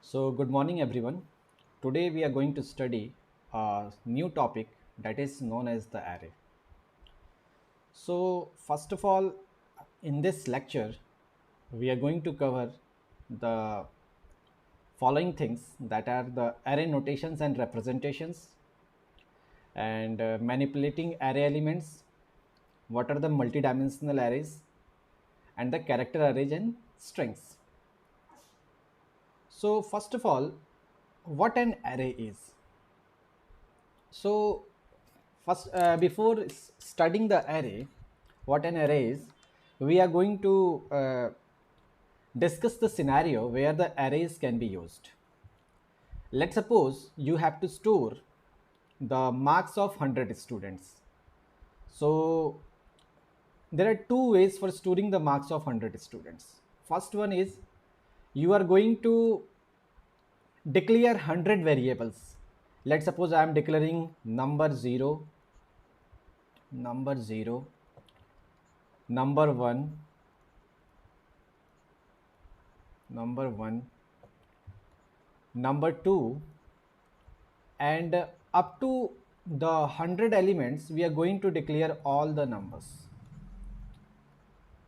So, good morning, everyone. Today, we are going to study a new topic that is known as the array. So, first of all, in this lecture, we are going to cover the following things that are the array notations and representations, and manipulating array elements, what are the multidimensional arrays, and the character arrays and strings. So, first of all, what an array is. So, first, before studying the array, what an array is, we are going to discuss the scenario where the arrays can be used. Let's suppose you have to store the marks of 100 students. So, there are two ways for storing the marks of 100 students. First one is you are going to declare 100 variables. Let's suppose I am declaring number 0, number 1, number 1, number 2, and up to the 100 elements we are going to declare all the numbers,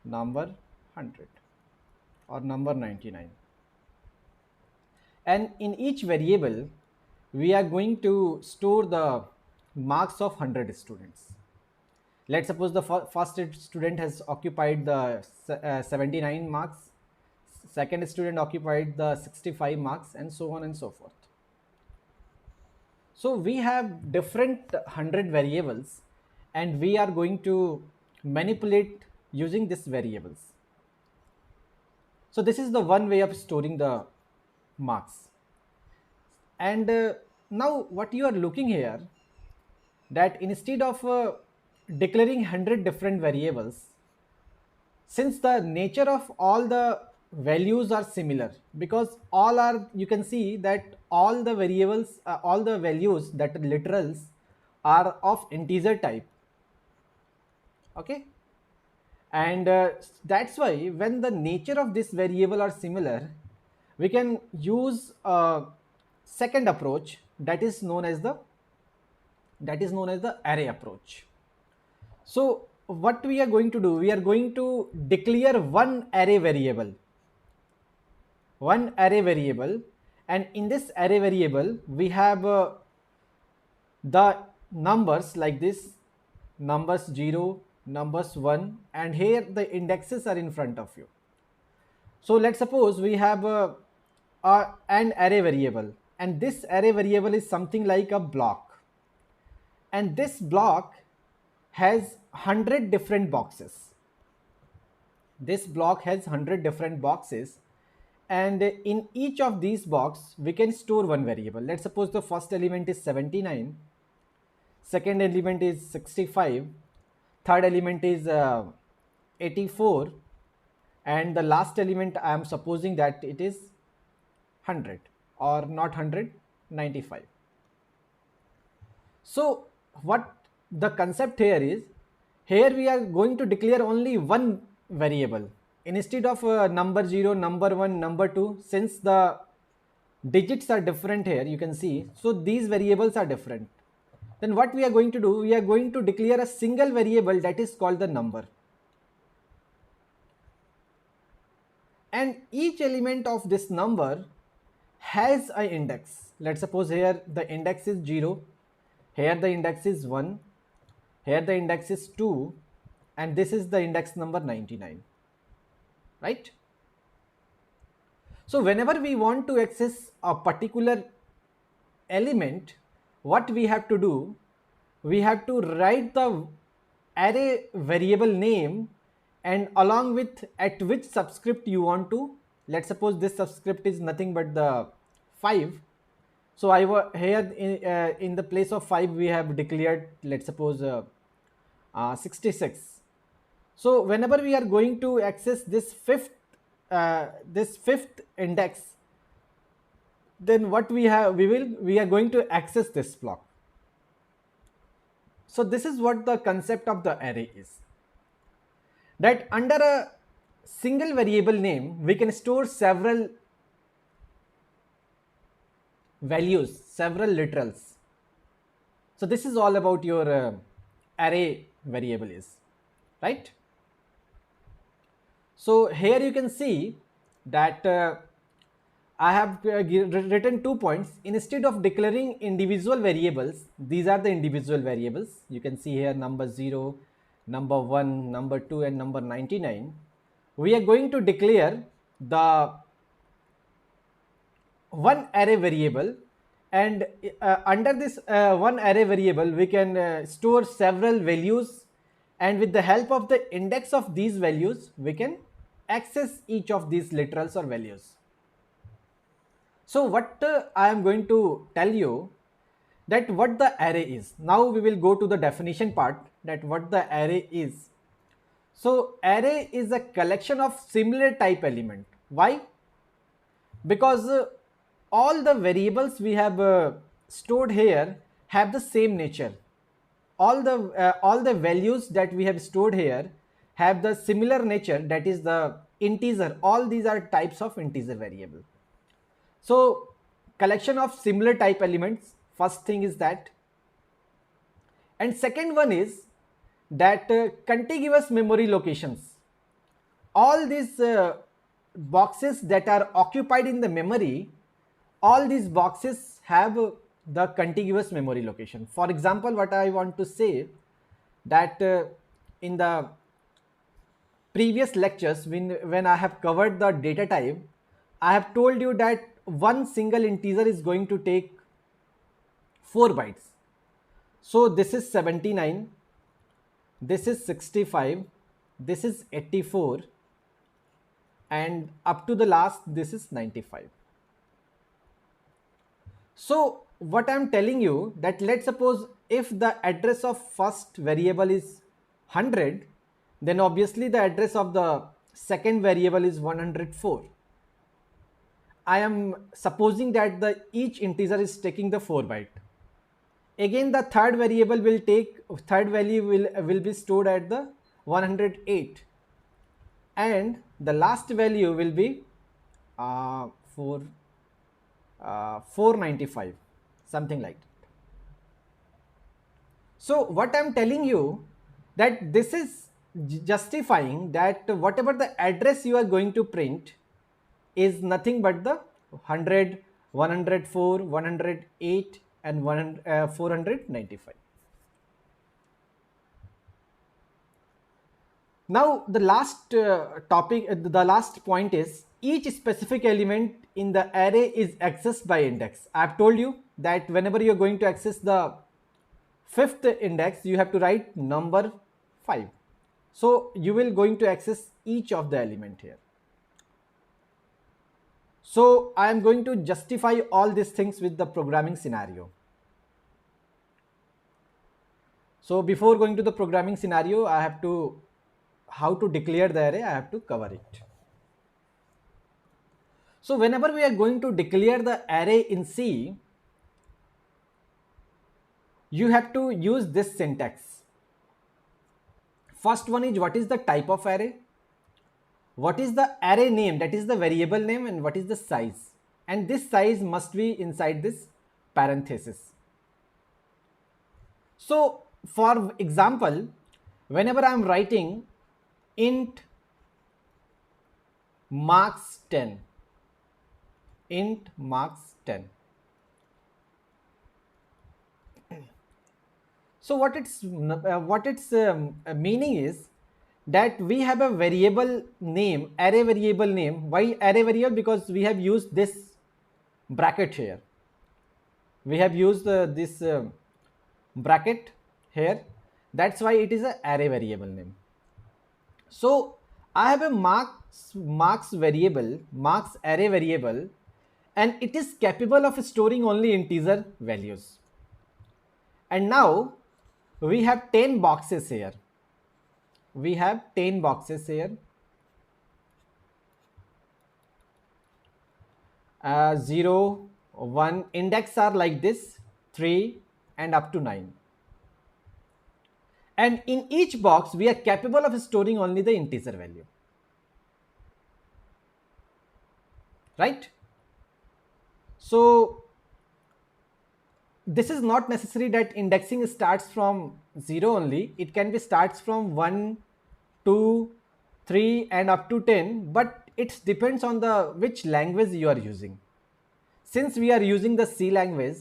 number 100 or number 99, and in each variable we are going to store the marks of 100 students. Let's suppose the first student has occupied the 79 marks, second student occupied the 65 marks, and so on and so forth. So we have different 100 variables and we are going to manipulate using these variables. So this is the one way of storing the marks. And now what you are looking here, that instead of declaring 100 different variables, since the nature of all the values are similar, because all are, you can see that all the variables, all the values that are literals are of integer type. Okay, and that's why when the nature of this variable are similar, we can use a second approach that is known as the array approach. So what we are going to do, we are going to declare one array variable, and in this array variable we have the numbers like this, numbers 0, numbers 1, and here the indexes are in front of you. So let's suppose we have an array variable, and this array variable is something like a block, and this block has 100 different boxes. This block has 100 different boxes, and in each of these boxes we can store one variable. Let's suppose the first element is 79, second element is 65, third element is 84, and the last element I am supposing that it is 100, or not 100, 95. So what the concept here is, here we are going to declare only one variable instead of number 0, number 1, number 2. Since the digits are different here, you can see, so these variables are different. Then what we are going to do, we are going to declare a single variable that is called the number, and each element of this number has an index. Let's suppose here the index is 0, here the index is 1, here the index is 2, and this is the index number 99, right? So whenever we want to access a particular element, what we have to do, we have to write the array variable name and along with at which subscript you want to. Let's suppose this subscript is nothing but the 5. So I here in the place of 5 we have declared, let's suppose 66. So whenever we are going to access this fifth index, then what we have, we are going to access this block. So this is what the concept of the array is, that under a single variable name we can store several values, several literals. So this is all about your array variable is, right? So here you can see that I have written 2 points. Instead of declaring individual variables, these are the individual variables. You can see here number 0, number 1, number 2 and number 99. We are going to declare the one array variable, and under this one array variable we can store several values, and with the help of the index of these values we can access each of these literals or values. So what I am going to tell you that what the array is. Now we will go to the definition part, that what the array is. So array is a collection of similar type element. Why? Because all the variables we have stored here have the same nature. All the values that we have stored here have the similar nature, that is the integer. All these are types of integer variable. So collection of similar type elements, first thing is that. And second one is that contiguous memory locations. All these boxes that are occupied in the memory, all these boxes have the contiguous memory location. For example, what I want to say, that in the previous lectures, when I have covered the data type, I have told you that one single integer is going to take 4 bytes. So this is 79, this is 65, this is 84, and up to the last this is 95. So what I am telling you, that let's suppose if the address of first variable is 100, then obviously the address of the second variable is 104. I am supposing that the each integer is taking the 4 byte. Again the third variable will take, third value will be stored at the 108, and the last value will be 495, something like that. So what I'm telling you, that this is justifying that whatever the address you are going to print is nothing but the 100, 104, 108 and 495. Now the last the last point is, each specific element in the array is accessed by index. I have told you that whenever you are going to access the fifth index, you have to write number 5. So you will going to access each of the element here. So I am going to justify all these things with the programming scenario. So before going to the programming scenario, I have to, how to declare the array, I have to cover it. So whenever we are going to declare the array in C, you have to use this syntax. First one is, what is the type of array? What is the array name, that is the variable name, and what is the size? And this size must be inside this parenthesis. So for example, whenever I am writing int marks 10, int marks 10. So what its meaning is, that we have a variable name, array variable name. Why array variable? Because we have used this bracket here. We have used this bracket here. That's why it is a array variable name. So I have a marks variable, marks array variable, and it is capable of storing only integer values. And now we have 10 boxes here. We have 10 boxes here. 0, 1, index are like this, 3 and up to 9. And in each box we are capable of storing only the integer value, right? So this is not necessary that indexing starts from 0 only. It can be starts from 1, 2, 3 and up to 10, but it depends on the which language you are using. Since we are using the C language,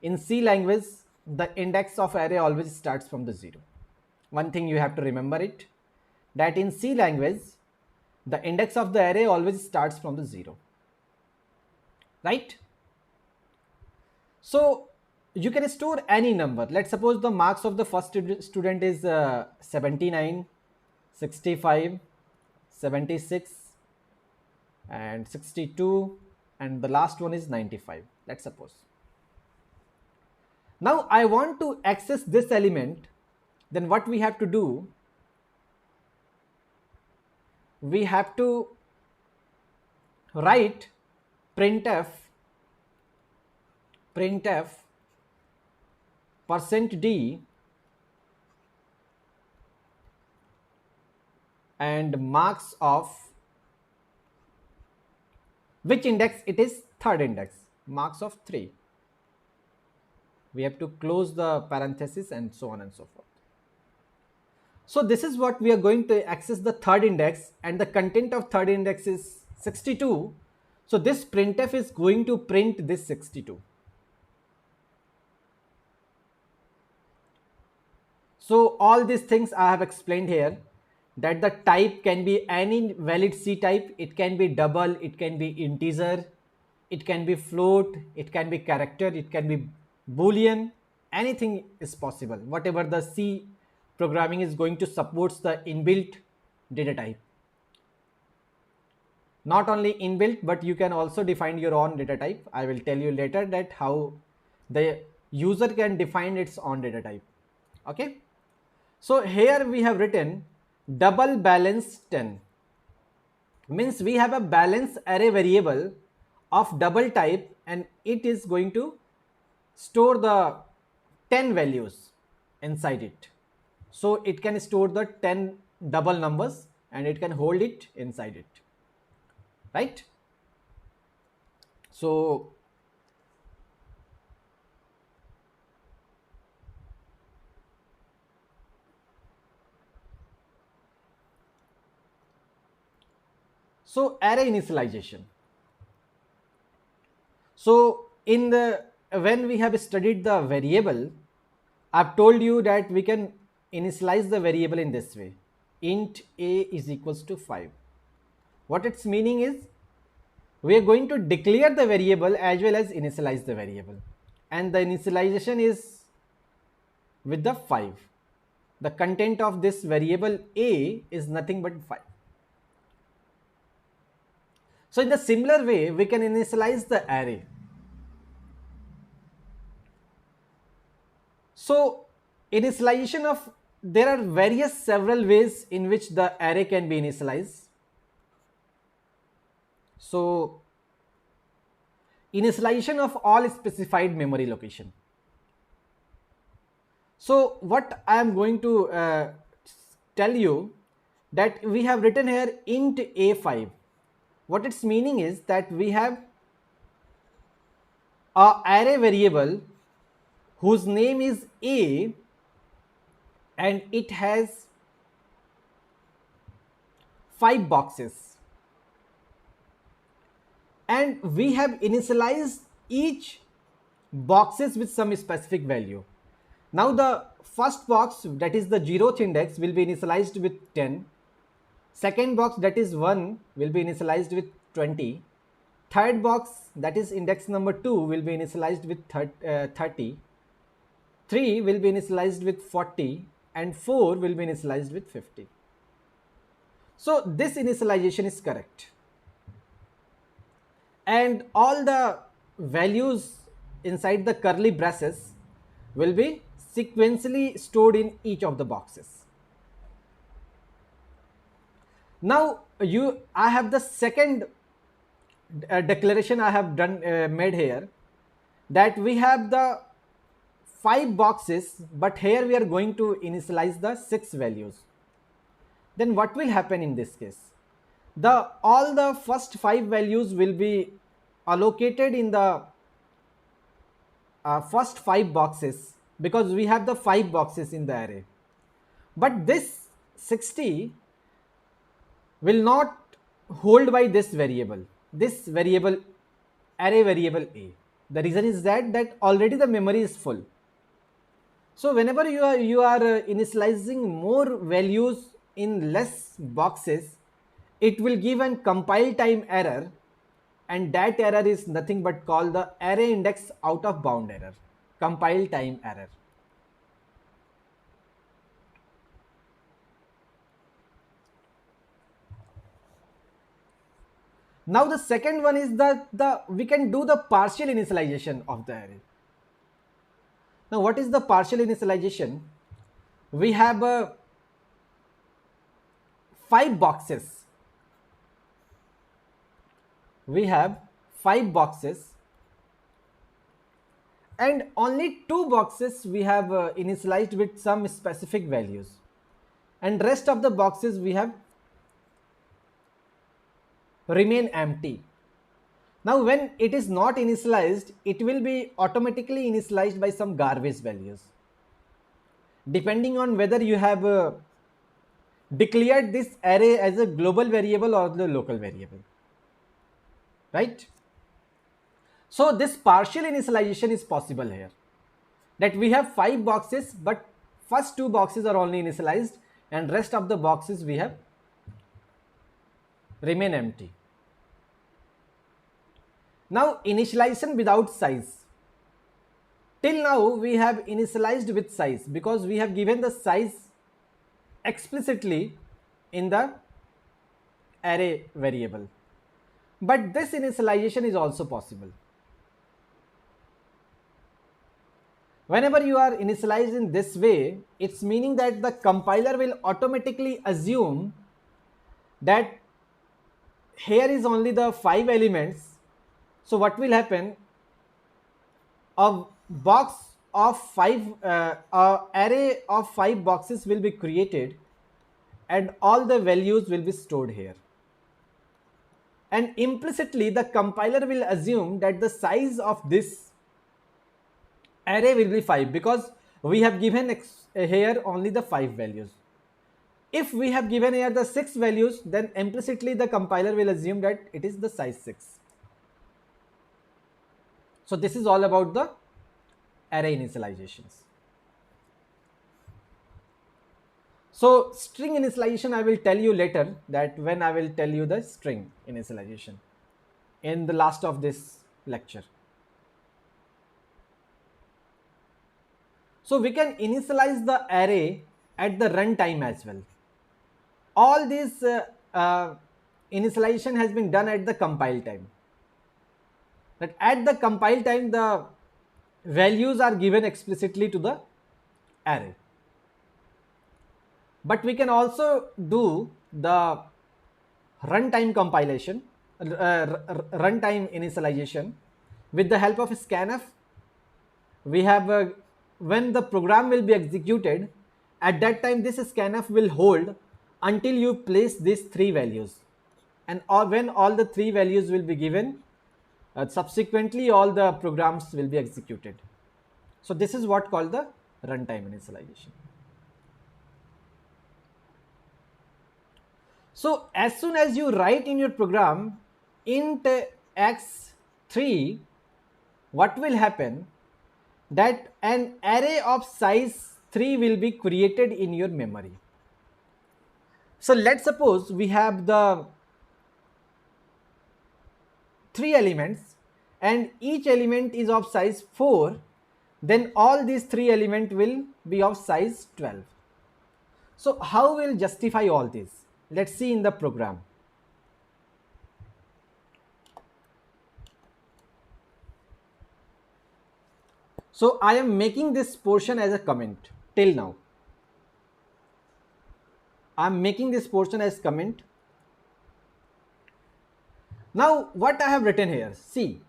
in C language the index of array always starts from the 0. One thing you have to remember it, that in C language the index of the array always starts from the 0, right? So you can store any number. Let's suppose the marks of the first student is 79, 65, 76 and 62, and the last one is 95, let's suppose. Now I want to access this element. Then what we have to do, we have to write printf %d and marks of which index it is, third index, marks of 3. We have to close the parenthesis and so on and so forth. So this is what we are going to access, the third index, and the content of third index is 62. So this printf is going to print this 62. So all these things I have explained here, that the type can be any valid C type. It can be double, it can be integer, it can be float, it can be character, it can be boolean, anything is possible. Whatever the C programming is going to support the inbuilt data type. Not only inbuilt, but you can also define your own data type. I will tell you later that how the user can define its own data type. Okay. So here we have written double balance 10, means we have a balance array variable of double type, and it is going to store the 10 values inside it. So it can store the 10 double numbers and it can hold it inside it, right? So array initialization. So in the when we have studied the variable, I've told you that we can initialize the variable in this way. Int a is equals to 5. What its meaning is, we are going to declare the variable as well as initialize the variable, and the initialization is with the 5. The content of this variable a is nothing but 5. So in the similar way, we can initialize the array. So initialization of, there are several ways in which the array can be initialized. So initialization of all specified memory location. So what I am going to tell you, that we have written here int a5. What its meaning is that we have a array variable whose name is a, and it has 5 boxes, and we have initialized each boxes with some specific value. Now the first box, that is the 0th index, will be initialized with 10. Second box, that is 1, will be initialized with 20. Third box, that is index number 2, will be initialized with 30. 3 will be initialized with 40, and 4 will be initialized with 50. So this initialization is correct, and all the values inside the curly braces will be sequentially stored in each of the boxes. Now I have the second declaration I have done made here, that we have the 5 boxes, but here we are going to initialize the 6 values. Then what will happen in this case? All the first 5 values will be allocated in the first 5 boxes, because we have the 5 boxes in the array. But this 60 will not hold by this variable array variable a. The reason is that already the memory is full. So whenever you are initializing more values in less boxes, it will give an compile time error, and that error is nothing but called the array index out of bound error, compile time error. Now the second one is that we can do the partial initialization of the array. Now what is the partial initialization? We have 5 boxes. We have 5 boxes and only 2 boxes we have initialized with some specific values, and rest of the boxes we have remain empty. Now when it is not initialized, it will be automatically initialized by some garbage values, depending on whether you have declared this array as a global variable or the local variable, right? So this partial initialization is possible here, that we have 5 boxes but first 2 boxes are only initialized and rest of the boxes we have remain empty. Now initialization without size. Till now we have initialized with size because we have given the size explicitly in the array variable. But this initialization is also possible. Whenever you are initialized in this way, it's meaning that the compiler will automatically assume that here is only the 5 elements. So what will happen? A box of 5, array of 5 boxes will be created and all the values will be stored here. And implicitly the compiler will assume that the size of this array will be 5 because we have given here only the 5 values. If we have given here the 6 values, then implicitly the compiler will assume that it is the size 6. So this is all about the array initializations. So string initialization I will tell you later, that when I will tell you the string initialization in the last of this lecture. So we can initialize the array at the runtime as well. All this initialization has been done at the compile time. That at the compile time the values are given explicitly to the array. But we can also do the runtime compilation, runtime initialization with the help of scanf. We have when the program will be executed, at that time this scanf will hold until you place these 3 values, and when all the 3 values will be given, subsequently all the programs will be executed. So this is what called the runtime initialization. So as soon as you write in your program int x3, what will happen? That an array of size 3 will be created in your memory. So let's suppose we have the 3 elements and each element is of size 4, then all these 3 elements will be of size 12. So how will justify all this? Let's see in the program. So I am making this portion as a comment till now. I am making this portion as comment. Now what I have written here, see.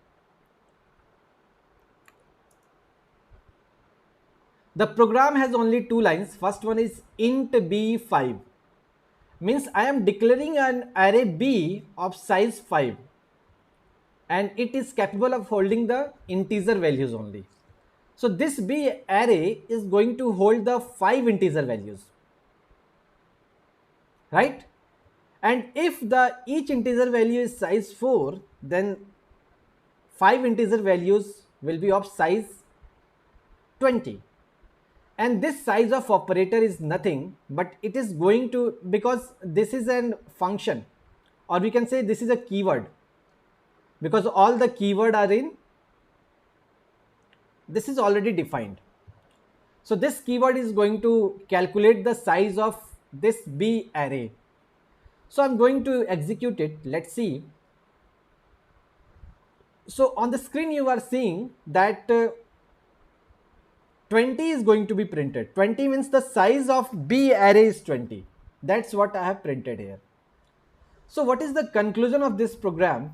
The program has only 2 lines. First one is int b5. Means I am declaring an array b of size 5 and it is capable of holding the integer values only. So this B array is going to hold the 5 integer values, right? And if the each integer value is size 4, then 5 integer values will be of size 20. And this size of operator is nothing but it is going to, because this is a function, or we can say this is a keyword, because all the keyword are in, this is already defined. So this keyword is going to calculate the size of this B array. So I'm going to execute it. Let's see. So on the screen you are seeing that 20 is going to be printed. 20 means the size of B array is 20. That's what I have printed here. So what is the conclusion of this program?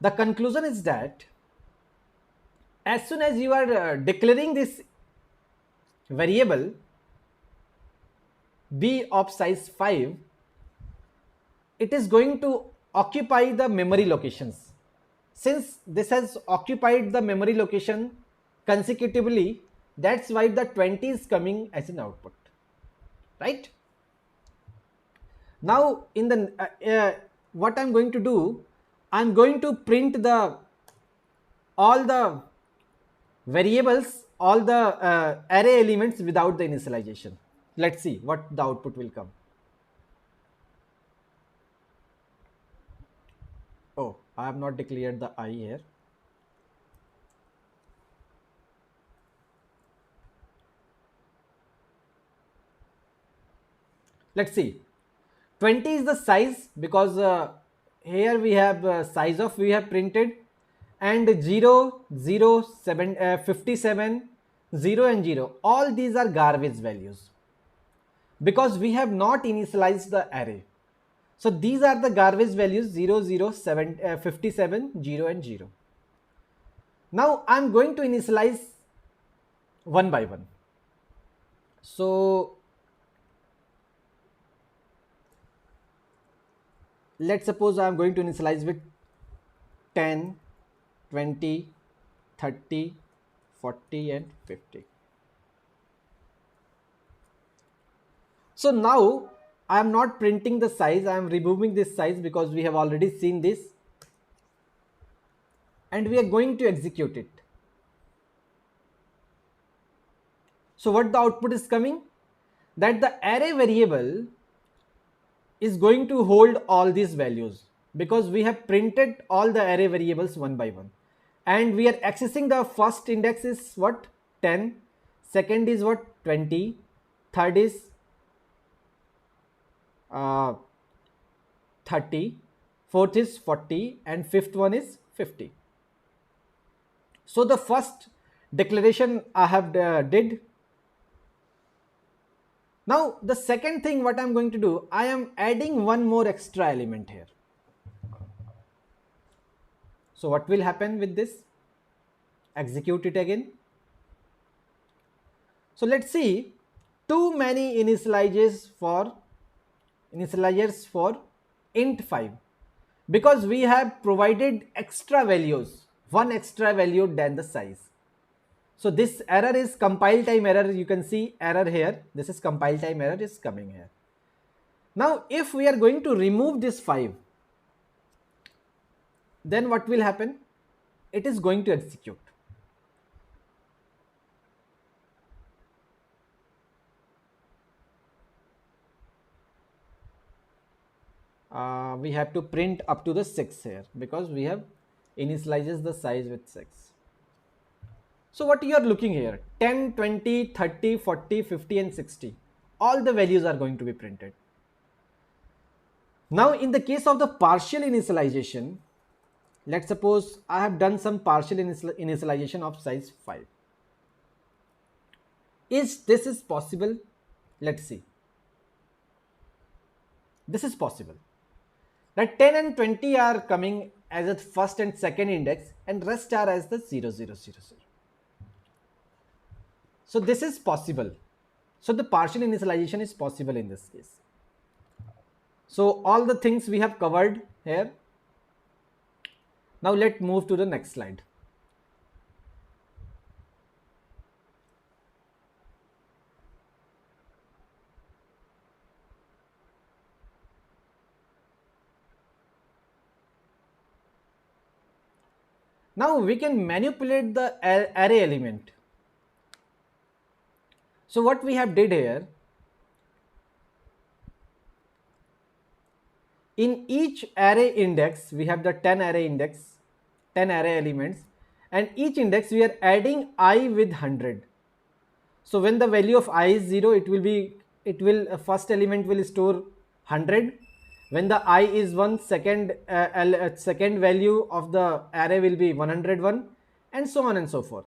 The conclusion is that as soon as you are declaring this variable B of size 5, it is going to occupy the memory locations. Since this has occupied the memory location consecutively, that's why the 20 is coming as an output, right? Now in the what I'm going to do, I'm going to print the all the variables, all the array elements without the initialization. Let's see what the output will come. Oh, I have not declared the I here. Let's see. 20 is the size, because here we have size of we have printed, and 0, 0, 7, 57, 0 and 0, all these are garbage values because we have not initialized the array. So these are the garbage values 0, 0, 7, 57, 0 and 0. Now I'm going to initialize one by one. So let's suppose I'm going to initialize with 10, 20, 30, 40 and 50. So now I am not printing the size, I am removing this size because we have already seen this, and we are going to execute it. So what the output is coming? That the array variable is going to hold all these values because we have printed all the array variables one by one, and we are accessing the first index is what, 10, second is what, 20, third is 30, fourth is 40 and fifth one is 50. So the first declaration I have did. Now the second thing what I'm going to do, I am adding one more extra element here. So what will happen with this? Execute it again. So let's see, too many initializers for int 5, because we have provided extra values, one extra value than the size. So this error is compile time error. You can see error here. This is compile time error is coming here. Now if we are going to remove this 5, then what will happen? It is going to execute. We have to print up to the 6 here because we have initializes the size with 6. So what you are looking here, 10, 20, 30, 40, 50 and 60, all the values are going to be printed. Now in the case of the partial initialization, let's suppose I have done some partial initialization of size 5. Is this is possible? Let's see. This is possible. That 10 and 20 are coming as a first and second index, and rest are as the 0, 0, 0, 0. So this is possible. So the partial initialization is possible in this case. So all the things we have covered here. Now let's move to the next slide. Now we can manipulate the array element. So what we have did here, in each array index we have the 10 array index, 10 array elements, and each index we are adding I with 100. So when the value of I is 0, it will first element will store 100. When the I is 1, second value of the array will be 101, and so on and so forth.